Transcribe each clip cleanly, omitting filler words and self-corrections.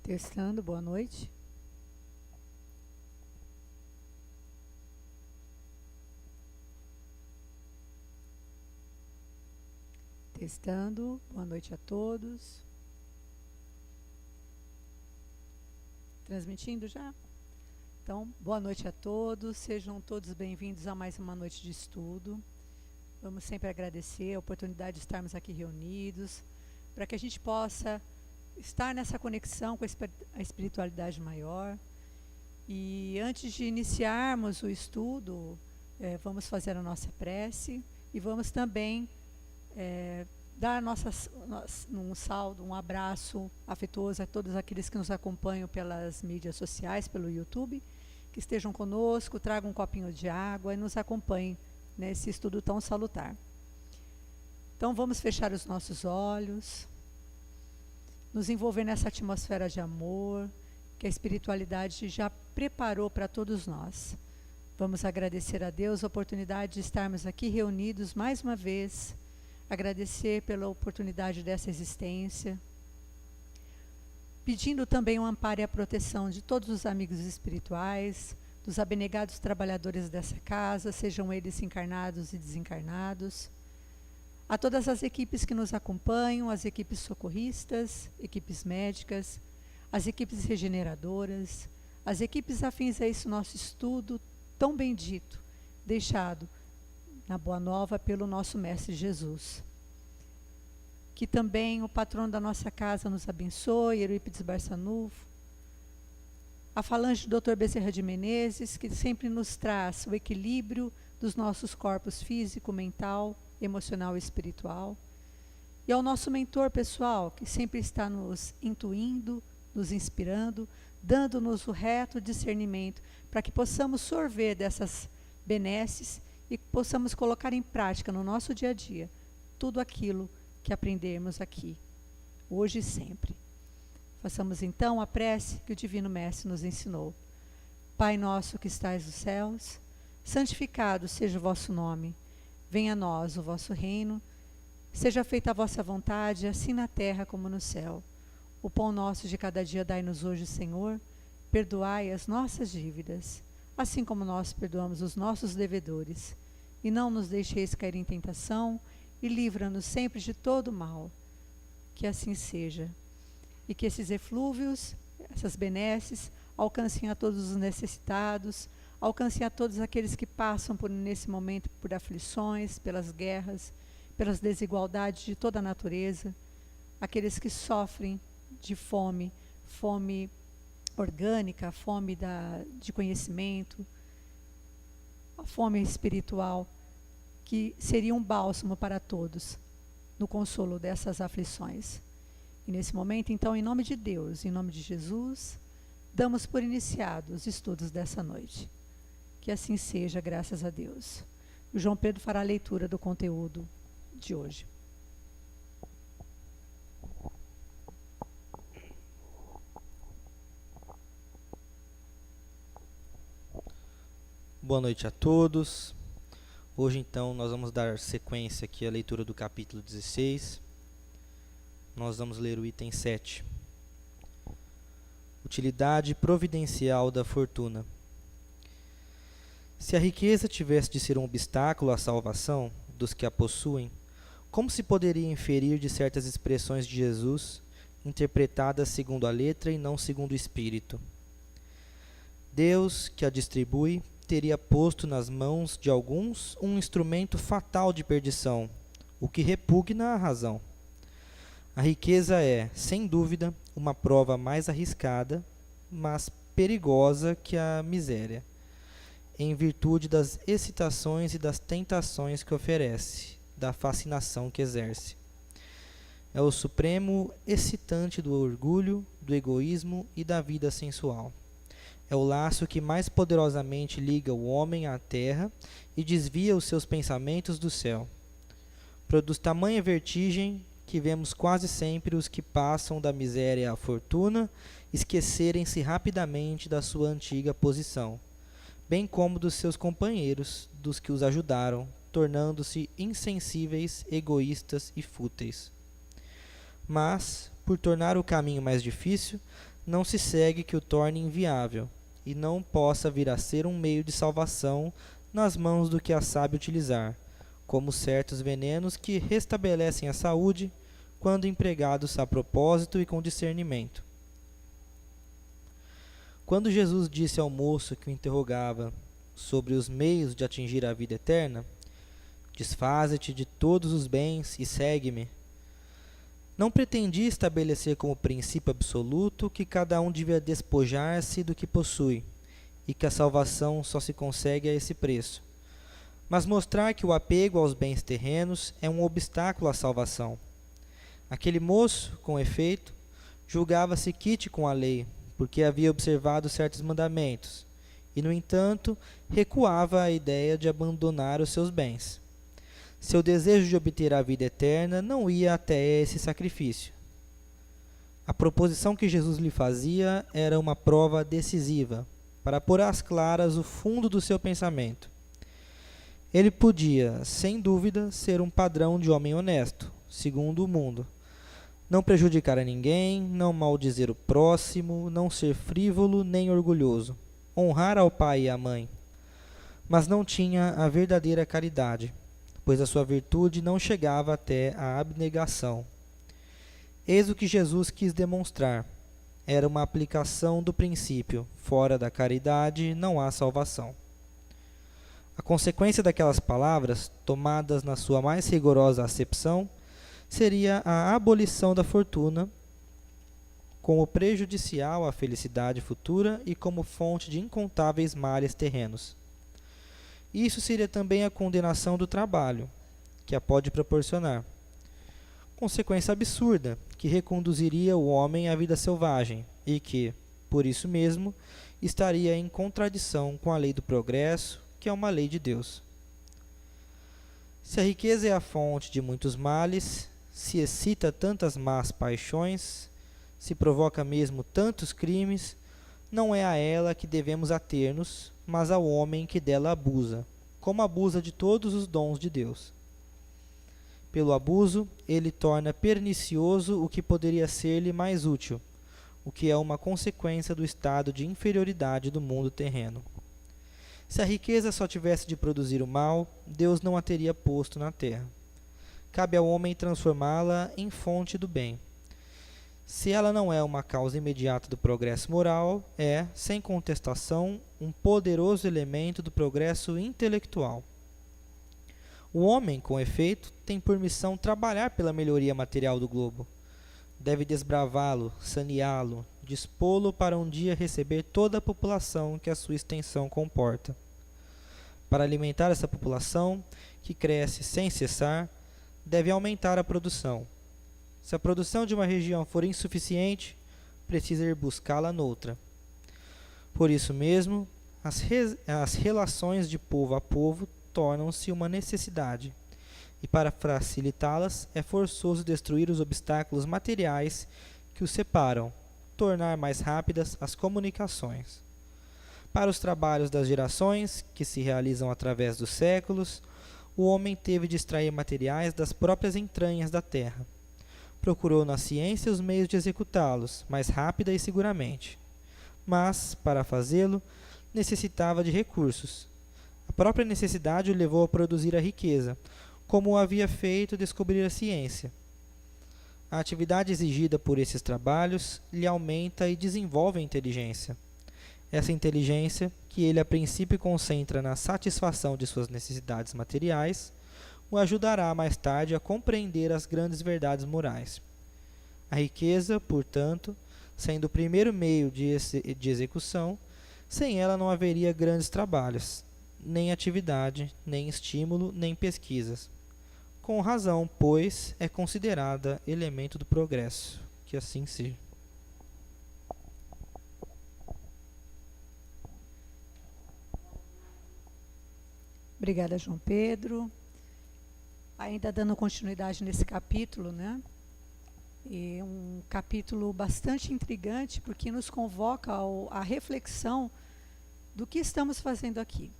Testando, boa noite. Testando, boa noite a todos. Transmitindo já? Então, boa noite a todos, sejam todos bem-vindos a mais uma noite de estudo. Vamos sempre agradecer a oportunidade de estarmos aqui reunidos, para que a gente possa estar nessa conexão com a espiritualidade maior. E antes de iniciarmos o estudo, vamos fazer a nossa prece e vamos também dar um abraço afetuoso a todos aqueles que nos acompanham pelas mídias sociais, pelo YouTube, que estejam conosco, tragam um copinho de água e nos acompanhem nesse estudo tão salutar. Então vamos fechar os nossos olhos, nos envolver nessa atmosfera de amor que a espiritualidade já preparou para todos nós. Vamos agradecer a Deus a oportunidade de estarmos aqui reunidos mais uma vez, agradecer pela oportunidade dessa existência, pedindo também o amparo e a proteção de todos os amigos espirituais, dos abnegados trabalhadores dessa casa, sejam eles encarnados e desencarnados, a todas as equipes que nos acompanham, as equipes socorristas, equipes médicas, as equipes regeneradoras, as equipes afins a esse nosso estudo tão bendito, deixado na Boa Nova pelo nosso Mestre Jesus. Que também o patrono da nossa casa nos abençoe, Eurípides Barçanufo, a falange do Dr. Bezerra de Menezes, que sempre nos traz o equilíbrio dos nossos corpos físico, mental, emocional e espiritual. E ao nosso mentor pessoal, que sempre está nos intuindo, nos inspirando, dando-nos o reto discernimento, para que possamos sorver dessas benesses e possamos colocar em prática no nosso dia a dia tudo aquilo que aprendermos aqui, hoje e sempre. Façamos então a prece que o Divino Mestre nos ensinou. Pai nosso que estais nos céus, santificado seja o vosso nome. Venha a nós o vosso reino. Seja feita a vossa vontade, assim na terra como no céu. O pão nosso de cada dia dai-nos hoje, Senhor. Perdoai as nossas dívidas, assim como nós perdoamos os nossos devedores. E não nos deixeis cair em tentação, e livra-nos sempre de todo mal. Que assim seja. E que esses eflúvios, essas benesses, alcancem a todos os necessitados, alcancem a todos aqueles que passam nesse momento por aflições, pelas guerras, pelas desigualdades de toda a natureza, aqueles que sofrem de fome, fome orgânica, a fome de conhecimento, a fome espiritual, que seria um bálsamo para todos no consolo dessas aflições. E nesse momento, então, em nome de Deus, em nome de Jesus, damos por iniciados os estudos dessa noite. Que assim seja, graças a Deus. O João Pedro fará a leitura do conteúdo de hoje. Boa noite a todos. Hoje, então, nós vamos dar sequência aqui à leitura do capítulo 16. Nós vamos ler o item 7. Utilidade providencial da fortuna. Se a riqueza tivesse de ser um obstáculo à salvação dos que a possuem, como se poderia inferir de certas expressões de Jesus, interpretadas segundo a letra e não segundo o espírito? Deus, que a distribui, teria posto nas mãos de alguns um instrumento fatal de perdição, o que repugna à razão. A riqueza é, sem dúvida, uma prova mais arriscada, mas perigosa que a miséria, em virtude das excitações e das tentações que oferece, da fascinação que exerce. É o supremo excitante do orgulho, do egoísmo e da vida sensual. É o laço que mais poderosamente liga o homem à terra e desvia os seus pensamentos do céu. Produz tamanha vertigem que vemos quase sempre os que passam da miséria à fortuna esquecerem-se rapidamente da sua antiga posição, bem como dos seus companheiros, dos que os ajudaram, tornando-se insensíveis, egoístas e fúteis. Mas, por tornar o caminho mais difícil, não se segue que o torne inviável, e não possa vir a ser um meio de salvação nas mãos do que a sabe utilizar, como certos venenos que restabelecem a saúde quando empregados a propósito e com discernimento. Quando Jesus disse ao moço que o interrogava sobre os meios de atingir a vida eterna, desfaze-te de todos os bens e segue-me, não pretendia estabelecer como princípio absoluto que cada um devia despojar-se do que possui, e que a salvação só se consegue a esse preço, mas mostrar que o apego aos bens terrenos é um obstáculo à salvação. Aquele moço, com efeito, julgava-se quite com a lei, porque havia observado certos mandamentos, e, no entanto, recuava à ideia de abandonar os seus bens. Seu desejo de obter a vida eterna não ia até esse sacrifício. A proposição que Jesus lhe fazia era uma prova decisiva, para pôr às claras o fundo do seu pensamento. Ele podia, sem dúvida, ser um padrão de homem honesto, segundo o mundo. Não prejudicar a ninguém, não maldizer o próximo, não ser frívolo nem orgulhoso, honrar ao pai e à mãe. Mas não tinha a verdadeira caridade, pois a sua virtude não chegava até a abnegação. Eis o que Jesus quis demonstrar. Era uma aplicação do princípio: fora da caridade não há salvação. A consequência daquelas palavras, tomadas na sua mais rigorosa acepção, seria a abolição da fortuna, como prejudicial à felicidade futura e como fonte de incontáveis males terrenos. Isso seria também a condenação do trabalho, que a pode proporcionar. Consequência absurda, que reconduziria o homem à vida selvagem e que, por isso mesmo, estaria em contradição com a lei do progresso, que é uma lei de Deus. Se a riqueza é a fonte de muitos males, se excita tantas más paixões, se provoca mesmo tantos crimes, não é a ela que devemos ater-nos, mas ao homem que dela abusa, como abusa de todos os dons de Deus. Pelo abuso, ele torna pernicioso o que poderia ser-lhe mais útil, o que é uma consequência do estado de inferioridade do mundo terreno. Se a riqueza só tivesse de produzir o mal, Deus não a teria posto na terra. Cabe ao homem transformá-la em fonte do bem. Se ela não é uma causa imediata do progresso moral, é, sem contestação, um poderoso elemento do progresso intelectual. O homem, com efeito, tem por missão trabalhar pela melhoria material do globo. Deve desbravá-lo, saneá-lo, dispô-lo para um dia receber toda a população que a sua extensão comporta. Para alimentar essa população, que cresce sem cessar, deve aumentar a produção. Se a produção de uma região for insuficiente, precisa ir buscá-la noutra. Por isso mesmo, as relações de povo a povo tornam-se uma necessidade, e para facilitá-las é forçoso destruir os obstáculos materiais que os separam, tornar mais rápidas as comunicações. Para os trabalhos das gerações, que se realizam através dos séculos, o homem teve de extrair materiais das próprias entranhas da terra. Procurou na ciência os meios de executá-los, mais rápida e seguramente. Mas, para fazê-lo, necessitava de recursos. A própria necessidade o levou a produzir a riqueza, como o havia feito descobrir a ciência. A atividade exigida por esses trabalhos lhe aumenta e desenvolve a inteligência. Essa inteligência, que ele a princípio concentra na satisfação de suas necessidades materiais, o ajudará mais tarde a compreender as grandes verdades morais. A riqueza, portanto, sendo o primeiro meio de execução, sem ela não haveria grandes trabalhos, nem atividade, nem estímulo, nem pesquisas. Com razão, pois, é considerada elemento do progresso. Que assim seja. Obrigada, João Pedro. Ainda dando continuidade nesse capítulo, né? É um capítulo bastante intrigante, porque nos convoca à reflexão do que estamos fazendo aqui,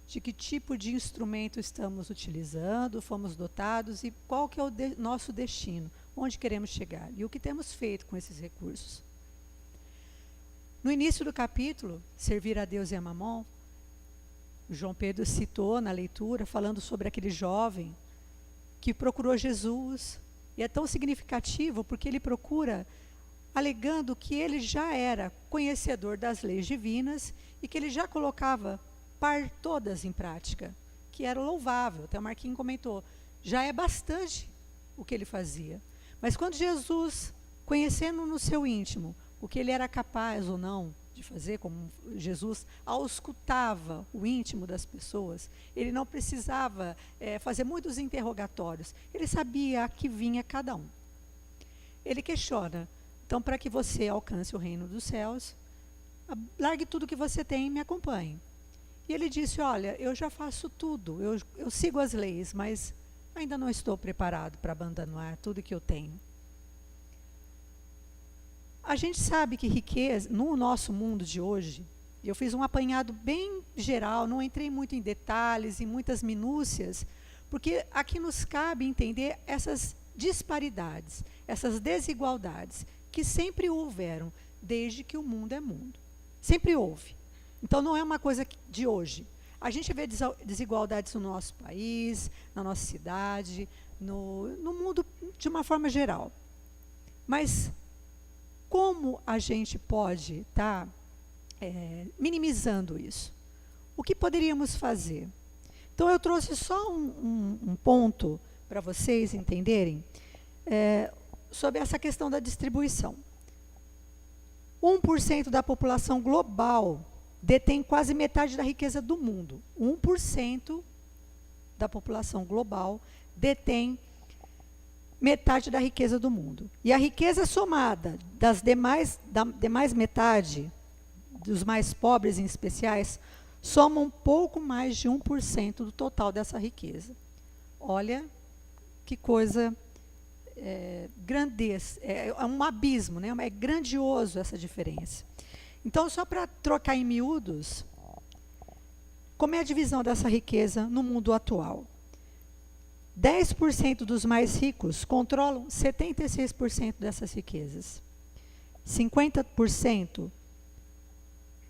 de que tipo de instrumento estamos utilizando, fomos dotados e qual que é o nosso destino, onde queremos chegar e o que temos feito com esses recursos. No início do capítulo, servir a Deus e a Mamon, o João Pedro citou na leitura, falando sobre aquele jovem que procurou Jesus, e é tão significativo porque ele procura alegando que ele já era conhecedor das leis divinas e que ele já colocava todas em prática, que era louvável. Até o Marquinhos comentou, já é bastante o que ele fazia. Mas quando Jesus, conhecendo no seu íntimo o que ele era capaz ou não de fazer, como Jesus auscultava o íntimo das pessoas, ele não precisava fazer muitos interrogatórios, ele sabia a que vinha cada um. Ele questiona, então, para que você alcance o reino dos céus, largue tudo que você tem e me acompanhe. E ele disse, olha, eu já faço tudo, eu sigo as leis, mas ainda não estou preparado para abandonar tudo que eu tenho. A gente sabe que riqueza, no nosso mundo de hoje, eu fiz um apanhado bem geral, não entrei muito em detalhes, em muitas minúcias, porque aqui nos cabe entender essas disparidades, essas desigualdades, que sempre houveram, desde que o mundo é mundo. Sempre houve. Então, não é uma coisa de hoje. A gente vê desigualdades no nosso país, na nossa cidade, no mundo de uma forma geral. Mas como a gente pode estar minimizando isso? O que poderíamos fazer? Então, eu trouxe só um ponto para vocês entenderem sobre essa questão da distribuição. 1% da população global detém quase metade da riqueza do mundo. 1% da população global detém metade da riqueza do mundo. E a riqueza somada da demais metade, dos mais pobres em especiais, soma um pouco mais de 1% do total dessa riqueza. Olha que coisa grandeza, é um abismo, né? É grandioso essa diferença. Então, só para trocar em miúdos, como é a divisão dessa riqueza no mundo atual? 10% dos mais ricos controlam 76% dessas riquezas. 50%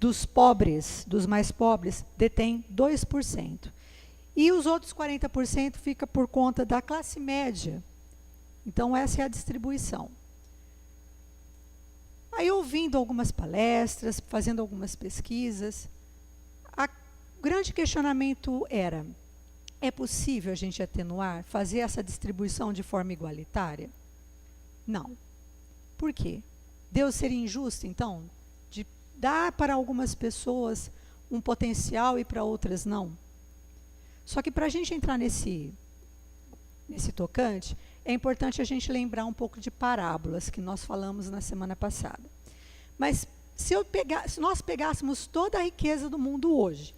dos pobres, dos mais pobres, detêm 2%. E os outros 40% fica por conta da classe média. Então, essa é a distribuição. Aí, ouvindo algumas palestras, fazendo algumas pesquisas, o grande questionamento era, é possível a gente atenuar, fazer essa distribuição de forma igualitária? Não. Por quê? Deus seria injusto, então, de dar para algumas pessoas um potencial e para outras não? Só que para a gente entrar nesse tocante, é importante a gente lembrar um pouco de parábolas que nós falamos na semana passada. Mas se nós pegássemos toda a riqueza do mundo hoje,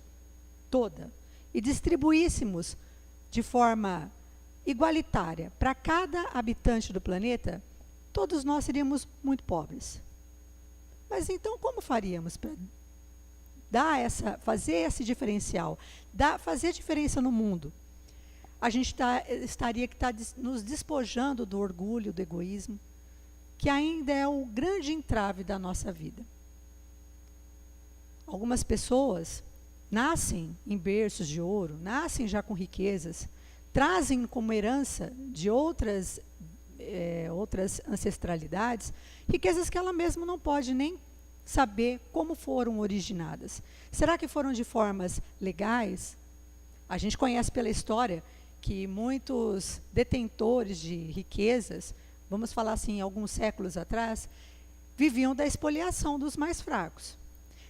toda, e distribuíssemos de forma igualitária para cada habitante do planeta, todos nós seríamos muito pobres. Mas então como faríamos para fazer esse diferencial, fazer diferença no mundo? A gente estaria nos despojando do orgulho, do egoísmo, que ainda é o grande entrave da nossa vida. Algumas pessoas nascem em berços de ouro, nascem já com riquezas, trazem como herança de outras ancestralidades, riquezas que ela mesma não pode nem saber como foram originadas. Será que foram de formas legais? A gente conhece pela história que muitos detentores de riquezas, vamos falar assim, alguns séculos atrás, viviam da expoliação dos mais fracos.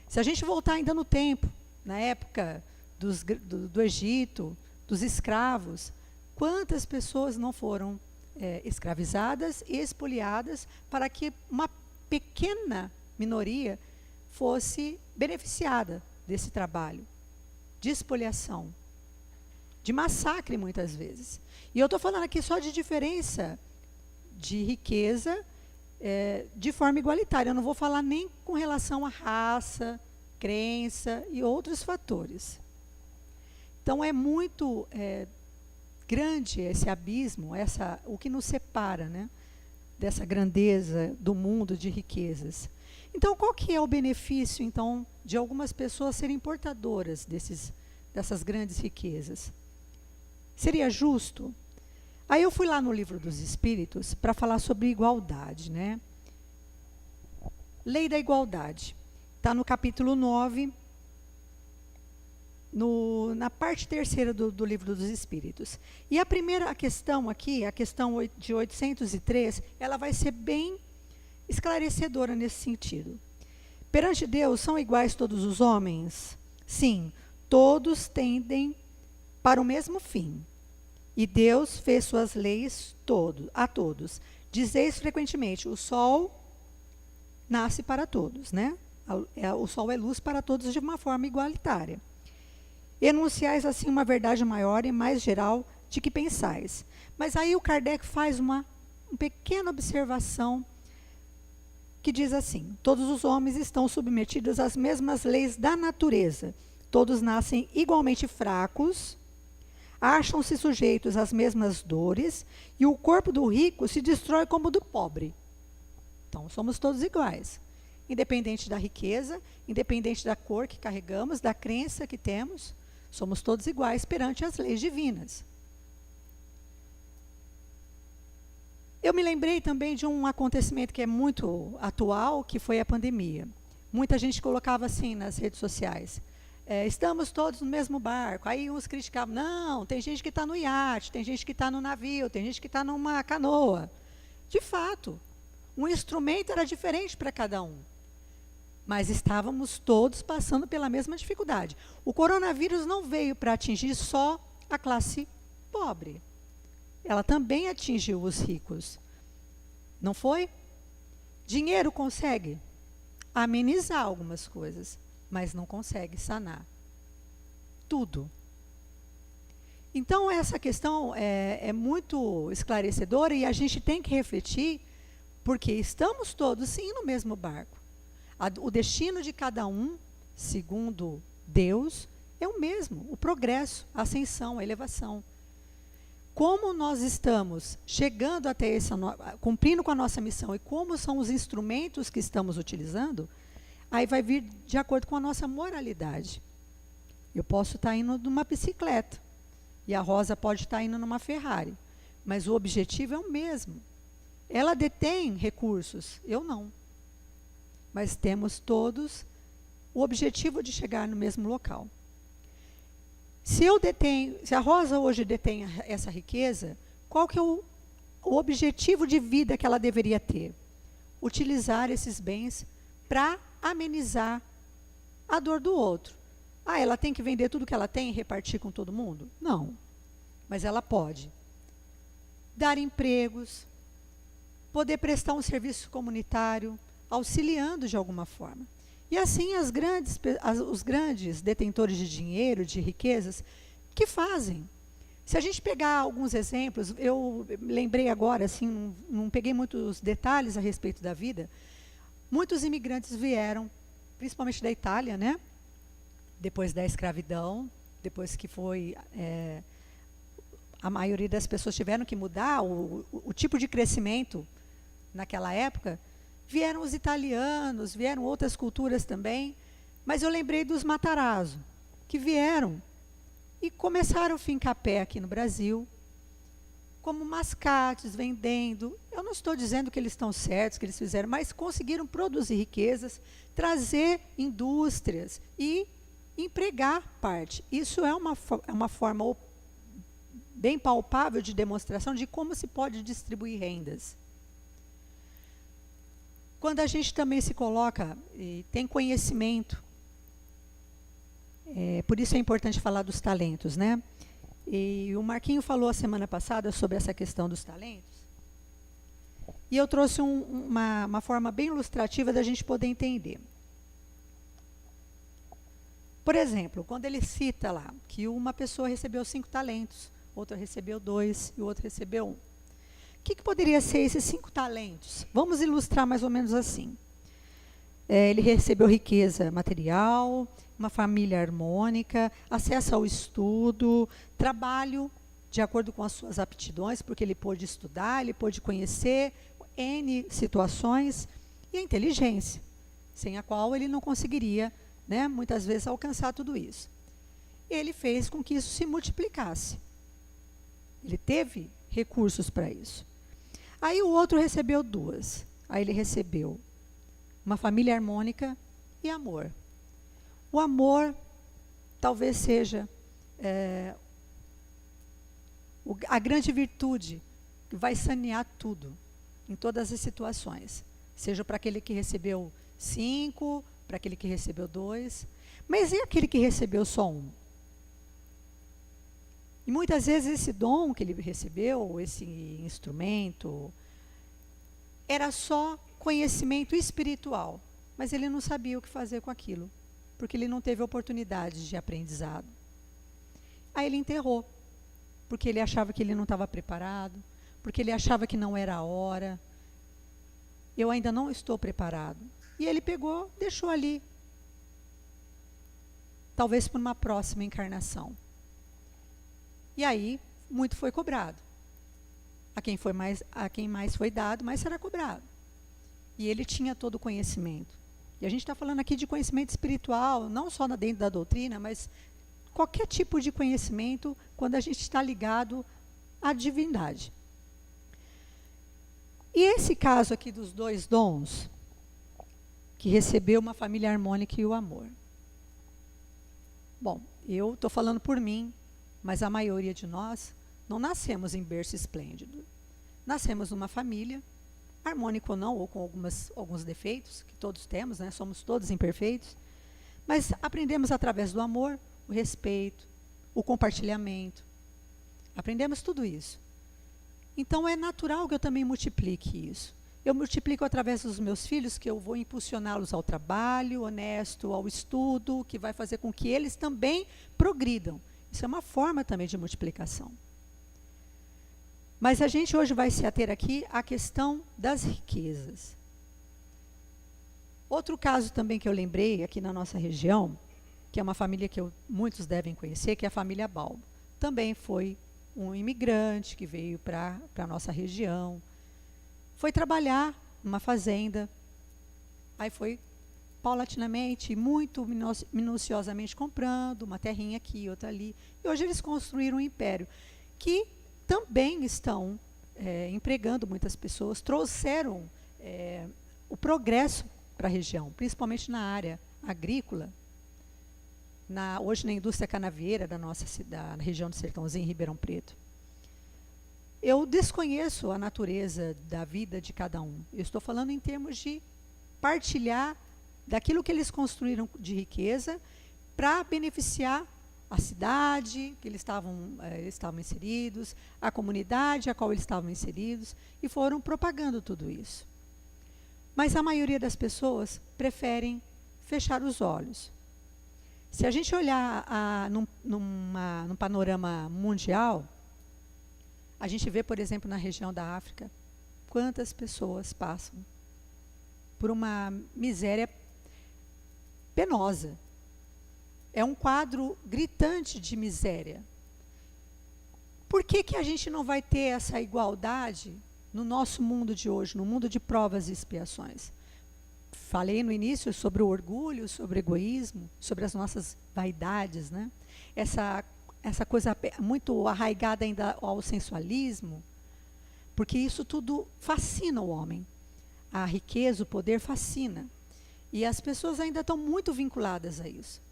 Se a gente voltar ainda no tempo, na época do Egito, dos escravos, quantas pessoas não foram escravizadas e expoliadas para que uma pequena minoria fosse beneficiada desse trabalho de expoliação, de massacre muitas vezes. E eu estou falando aqui só de diferença de riqueza de forma igualitária. Eu não vou falar nem com relação à raça, crença e outros fatores. Então, é muito grande esse abismo, o que nos separa, né, dessa grandeza do mundo de riquezas. Então, qual que é o benefício, então, de algumas pessoas serem portadoras dessas grandes riquezas? Seria justo? Aí eu fui lá no Livro dos Espíritos para falar sobre igualdade, né? Lei da igualdade. Está no capítulo 9, na parte terceira do Livro dos Espíritos. E a primeira questão aqui, a questão de 803, ela vai ser bem esclarecedora nesse sentido. Perante Deus, são iguais todos os homens? Sim, todos tendem para o mesmo fim. E Deus fez suas leis a todos. Dizeis frequentemente, o sol nasce para todos, né? O sol é luz para todos de uma forma igualitária. Enunciais assim uma verdade maior e mais geral de que pensais. Mas aí o Kardec faz uma pequena observação que diz assim: todos os homens estão submetidos às mesmas leis da natureza. Todos nascem igualmente fracos, acham-se sujeitos às mesmas dores, e o corpo do rico se destrói como o do pobre. Então, somos todos iguais. Independente da riqueza, independente da cor que carregamos, da crença que temos, somos todos iguais perante as leis divinas. Eu me lembrei também de um acontecimento que é muito atual, que foi a pandemia. Muita gente colocava assim nas redes sociais: estamos todos no mesmo barco. Aí uns criticavam: não, tem gente que está no iate, tem gente que está no navio, tem gente que está numa canoa. De fato, o instrumento era diferente para cada um. Mas estávamos todos passando pela mesma dificuldade. O coronavírus não veio para atingir só a classe pobre. Ela também atingiu os ricos. Não foi? Dinheiro consegue amenizar algumas coisas, mas não consegue sanar tudo. Então, essa questão é muito esclarecedora e a gente tem que refletir, porque estamos todos, sim, no mesmo barco. O destino de cada um, segundo Deus, é o mesmo: o progresso, a ascensão, a elevação. Como nós estamos chegando até cumprindo com a nossa missão e como são os instrumentos que estamos utilizando, aí vai vir de acordo com a nossa moralidade. Eu posso estar indo numa bicicleta e a Rosa pode estar indo numa Ferrari, mas o objetivo é o mesmo. Ela detém recursos, eu não. Mas temos todos o objetivo de chegar no mesmo local. Se a Rosa hoje detém essa riqueza, qual que é o objetivo de vida que ela deveria ter? Utilizar esses bens para amenizar a dor do outro. Ela tem que vender tudo que ela tem e repartir com todo mundo? Não. Mas ela pode dar empregos, poder prestar um serviço comunitário, auxiliando de alguma forma. E assim os grandes detentores de dinheiro, de riquezas, que fazem. Se a gente pegar alguns exemplos, eu lembrei agora, assim, não peguei muitos detalhes a respeito da vida, muitos imigrantes vieram, principalmente da Itália, né? Depois da escravidão, depois que a maioria das pessoas tiveram que mudar o tipo de crescimento naquela época. Vieram os italianos, vieram outras culturas também, mas eu lembrei dos Matarazzo, que vieram e começaram a fincar pé aqui no Brasil, como mascates, vendendo. Eu não estou dizendo que eles estão certos, que eles fizeram, mas conseguiram produzir riquezas, trazer indústrias e empregar parte. Isso é uma forma bem palpável de demonstração de como se pode distribuir rendas. Quando a gente também se coloca e tem conhecimento, por isso é importante falar dos talentos, né? E o Marquinho falou a semana passada sobre essa questão dos talentos, e eu trouxe uma forma bem ilustrativa da gente poder entender. Por exemplo, quando ele cita lá que uma pessoa recebeu 5 talentos, outra recebeu 2 e o outro recebeu 1. O que poderia ser esses 5 talentos? Vamos ilustrar mais ou menos assim. Ele recebeu riqueza material, uma família harmônica, acesso ao estudo, trabalho de acordo com as suas aptidões, porque ele pôde estudar, ele pôde conhecer, N situações, e a inteligência, sem a qual ele não conseguiria, né, muitas vezes, alcançar tudo isso. Ele fez com que isso se multiplicasse. Ele teve recursos para isso. Aí o outro recebeu 2. Aí ele recebeu uma família harmônica e amor. O amor talvez seja a grande virtude que vai sanear tudo, em todas as situações. Seja para aquele que recebeu 5, para aquele que recebeu 2. Mas e aquele que recebeu só 1? E muitas vezes esse dom que ele recebeu, esse instrumento, era só conhecimento espiritual, mas ele não sabia o que fazer com aquilo, porque ele não teve oportunidade de aprendizado. Aí ele enterrou, porque ele achava que ele não estava preparado, porque ele achava que não era a hora. Eu ainda não estou preparado. E ele pegou, deixou ali, talvez por uma próxima encarnação. E aí, muito foi cobrado. A quem mais foi dado, mais será cobrado. E ele tinha todo o conhecimento. E a gente está falando aqui de conhecimento espiritual, não só dentro da doutrina, mas qualquer tipo de conhecimento quando a gente está ligado à divindade. E esse caso aqui dos 2 dons, que recebeu uma família harmônica e o amor. Bom, eu estou falando por mim, mas a maioria de nós não nascemos em berço esplêndido. Nascemos numa família, harmônica ou não, ou com alguns defeitos, que todos temos, né? Somos todos imperfeitos, mas aprendemos através do amor, o respeito, o compartilhamento. Aprendemos tudo isso. Então é natural que eu também multiplique isso. Eu multiplico através dos meus filhos, que eu vou impulsioná-los ao trabalho honesto, ao estudo, que vai fazer com que eles também progridam. Isso é uma forma também de multiplicação. Mas a gente hoje vai se ater aqui à questão das riquezas. Outro caso também que eu lembrei aqui na nossa região, que é uma família que muitos devem conhecer, que é a família Balbo. Também foi um imigrante que veio para a nossa região. Foi trabalhar numa fazenda. Aí foi paulatinamente, muito minuciosamente comprando uma terrinha aqui, outra ali. E hoje eles construíram um império, que também estão empregando muitas pessoas, trouxeram o progresso para a região, principalmente na área agrícola, hoje na indústria canavieira da nossa cidade, na região do Sertãozinho, em Ribeirão Preto. Eu desconheço a natureza da vida de cada um. Eu estou falando em termos de partilhar daquilo que eles construíram de riqueza para beneficiar a cidade que eles estavam inseridos, a comunidade a qual eles estavam inseridos, e foram propagando tudo isso. Mas a maioria das pessoas preferem fechar os olhos. Se a gente olhar num panorama mundial, a gente vê, por exemplo, na região da África, quantas pessoas passam por uma miséria penosa. É um quadro gritante de miséria. Por que que a gente não vai ter essa igualdade no nosso mundo de hoje, no mundo de provas e expiações? Falei no início sobre o orgulho, sobre o egoísmo, sobre as nossas vaidades, né? Essa coisa muito arraigada ainda ao sensualismo, porque isso tudo fascina o homem. A riqueza, o poder fascina. E as pessoas ainda estão muito vinculadas a isso.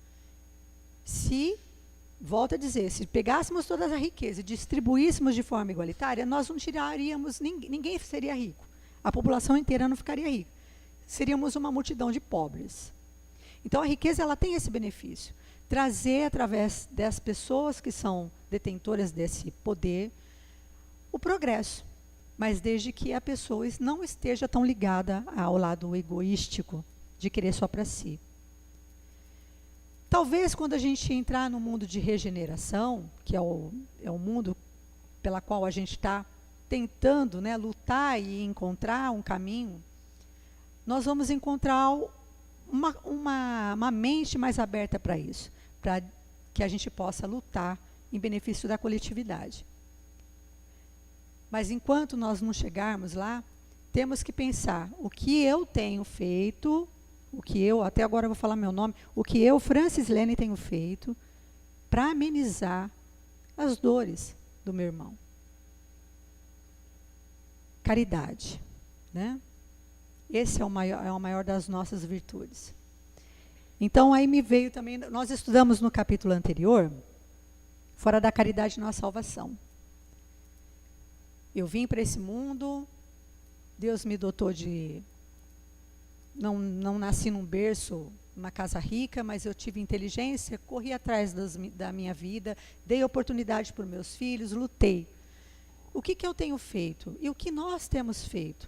Volto a dizer, se pegássemos toda a riqueza e distribuíssemos de forma igualitária, nós não tiraríamos, ninguém seria rico. A população inteira não ficaria rica. Seríamos uma multidão de pobres. Então a riqueza ela tem esse benefício. Trazer através das pessoas que são detentoras desse poder, o progresso. Mas desde que a pessoa não esteja tão ligada ao lado egoístico, de querer só para si. Talvez quando a gente entrar no mundo de regeneração, que é o mundo pela qual a gente está tentando, né, lutar e encontrar um caminho, nós vamos encontrar uma mente mais aberta para isso, para que a gente possa lutar em benefício da coletividade. Mas enquanto nós não chegarmos lá, temos que pensar o que eu tenho feito, até agora eu vou falar meu nome, o que eu, Francis Lene, tenho feito para amenizar as dores do meu irmão. Caridade, né? Esse é a maior das nossas virtudes. Então, aí me veio também, nós estudamos no capítulo anterior, fora da caridade não há salvação. Eu vim para esse mundo, Deus me dotou de... Não nasci num berço, numa casa rica, mas eu tive inteligência, corri atrás da minha vida, dei oportunidade para os meus filhos, lutei. O que eu tenho feito? E o que nós temos feito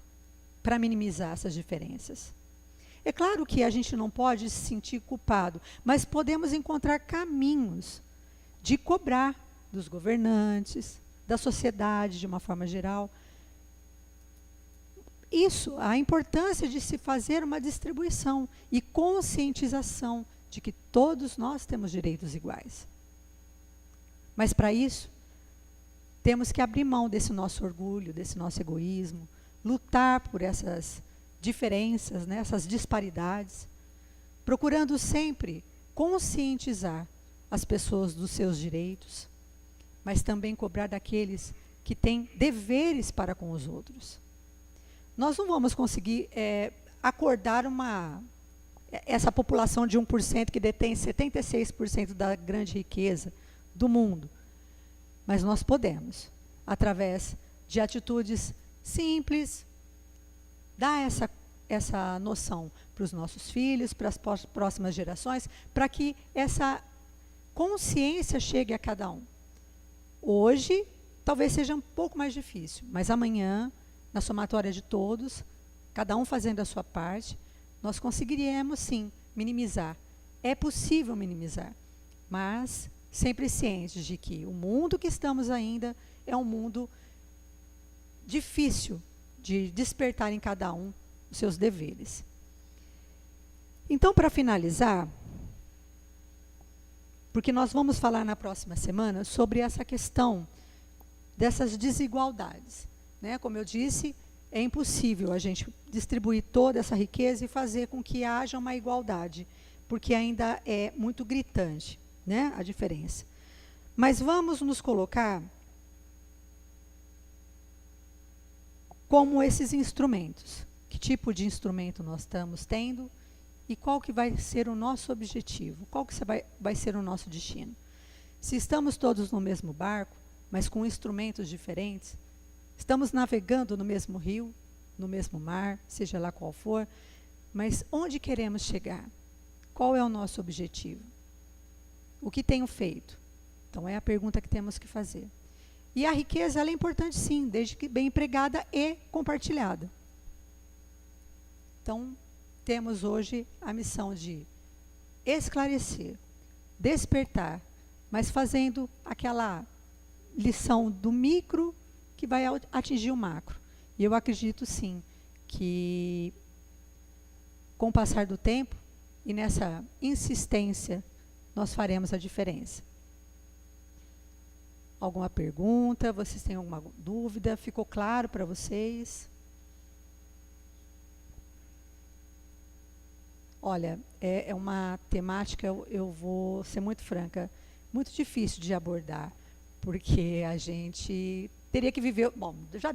para minimizar essas diferenças? É claro que a gente não pode se sentir culpado, mas podemos encontrar caminhos de cobrar dos governantes, da sociedade de uma forma geral. Isso, a importância de se fazer uma distribuição e conscientização de que todos nós temos direitos iguais. Mas para isso, temos que abrir mão desse nosso orgulho, desse nosso egoísmo, lutar por essas diferenças, né, essas disparidades, procurando sempre conscientizar as pessoas dos seus direitos, mas também cobrar daqueles que têm deveres para com os outros. Nós não vamos conseguir acordar essa população de 1% que detém 76% da grande riqueza do mundo. Mas nós podemos, através de atitudes simples, dar essa noção para os nossos filhos, para as próximas gerações, para que essa consciência chegue a cada um. Hoje, talvez seja um pouco mais difícil, mas amanhã, na somatória de todos, cada um fazendo a sua parte, nós conseguiremos, sim, minimizar. É possível minimizar, mas sempre cientes de que o mundo que estamos ainda é um mundo difícil de despertar em cada um os seus deveres. Então, para finalizar, porque nós vamos falar na próxima semana sobre essa questão dessas desigualdades. Né? Como eu disse, é impossível a gente distribuir toda essa riqueza e fazer com que haja uma igualdade, porque ainda é muito gritante, né, a diferença. Mas vamos nos colocar como esses instrumentos. Que tipo de instrumento nós estamos tendo e qual que vai ser o nosso objetivo, qual que vai ser o nosso destino. Se estamos todos no mesmo barco, mas com instrumentos diferentes, estamos navegando no mesmo rio, no mesmo mar, seja lá qual for, mas onde queremos chegar? Qual é o nosso objetivo? O que tenho feito? Então, é a pergunta que temos que fazer. E a riqueza, ela é importante sim, desde que bem empregada e compartilhada. Então, temos hoje a missão de esclarecer, despertar, mas fazendo aquela lição do micro que vai atingir o macro. E eu acredito sim que com o passar do tempo e nessa insistência nós faremos a diferença. Alguma pergunta? Vocês têm alguma dúvida? Ficou claro para vocês? Olha, é uma temática, eu vou ser muito franca, muito difícil de abordar, porque a gente teria que viver, bom, já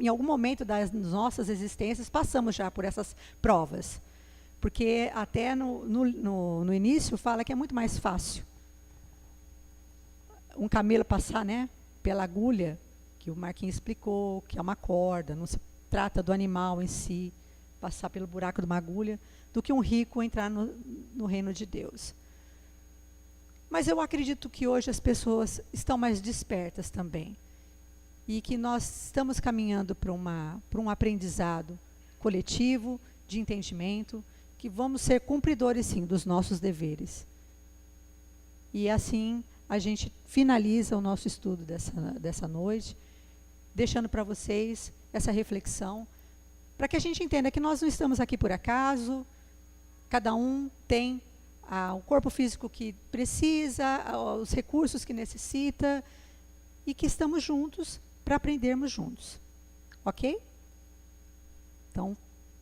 em algum momento das nossas existências passamos já por essas provas, porque até no início fala que é muito mais fácil um camelo passar, né, pela agulha, que o Marquinhos explicou, que é uma corda, não se trata do animal em si, passar pelo buraco de uma agulha, do que um rico entrar no reino de Deus. Mas eu acredito que hoje as pessoas estão mais despertas também, e que nós estamos caminhando para um aprendizado coletivo, de entendimento, que vamos ser cumpridores, sim, dos nossos deveres. E assim a gente finaliza o nosso estudo dessa noite, deixando para vocês essa reflexão, para que a gente entenda que nós não estamos aqui por acaso, cada um tem o corpo físico que precisa, os recursos que necessita, e que estamos juntos para aprendermos juntos. Ok? Então,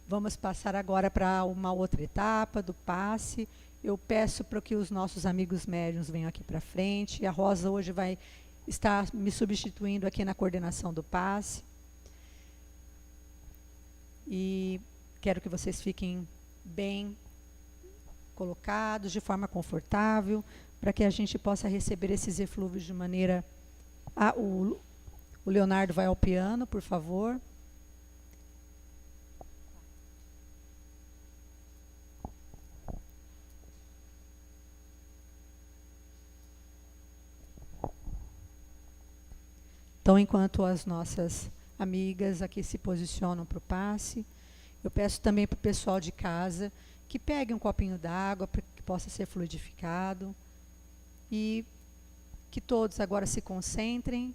vamos passar agora para uma outra etapa do passe. Eu peço para que os nossos amigos médiuns venham aqui para frente. A Rosa hoje vai estar me substituindo aqui na coordenação do passe. E quero que vocês fiquem bem colocados, de forma confortável, para que a gente possa receber esses eflúvios de maneira... o Leonardo vai ao piano, por favor. Então, enquanto as nossas amigas aqui se posicionam para o passe, eu peço também para o pessoal de casa que pegue um copinho d'água para que possa ser fluidificado e que todos agora se concentrem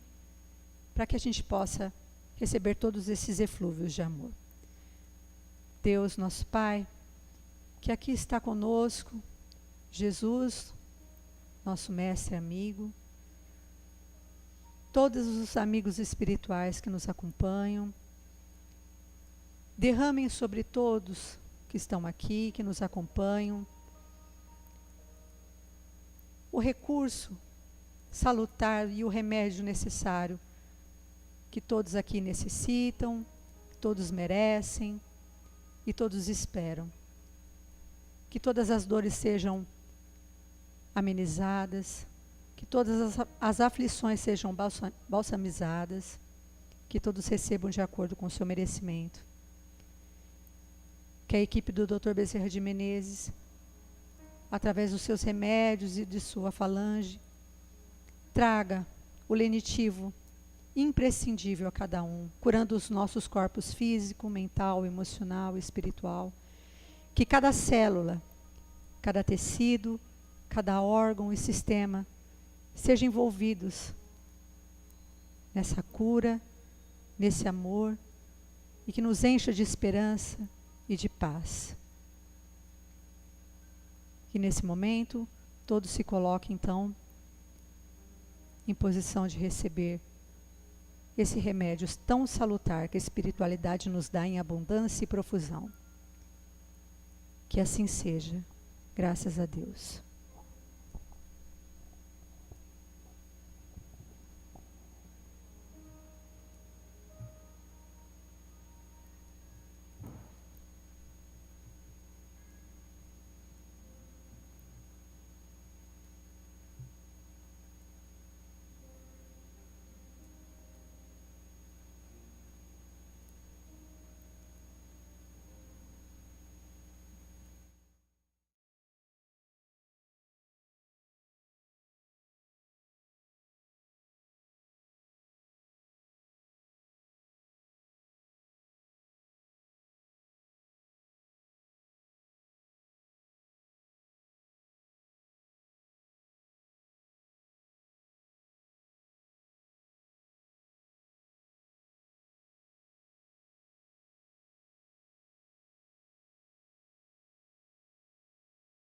para que a gente possa receber todos esses eflúvios de amor. Deus, nosso Pai, que aqui está conosco, Jesus, nosso mestre e amigo, todos os amigos espirituais que nos acompanham, derramem sobre todos que estão aqui, que nos acompanham, o recurso salutar e o remédio necessário que todos aqui necessitam, todos merecem e todos esperam. Que todas as dores sejam amenizadas, que todas as aflições sejam balsamizadas, que todos recebam de acordo com o seu merecimento. Que a equipe do Dr. Bezerra de Menezes, através dos seus remédios e de sua falange, traga o lenitivo imprescindível a cada um, curando os nossos corpos físico, mental, emocional e espiritual. Que cada célula, cada tecido, cada órgão e sistema sejam envolvidos nessa cura, nesse amor, e que nos encha de esperança e de paz. Que nesse momento todos se coloquem então em posição de receber esse remédio tão salutar que a espiritualidade nos dá em abundância e profusão. Que assim seja, graças a Deus.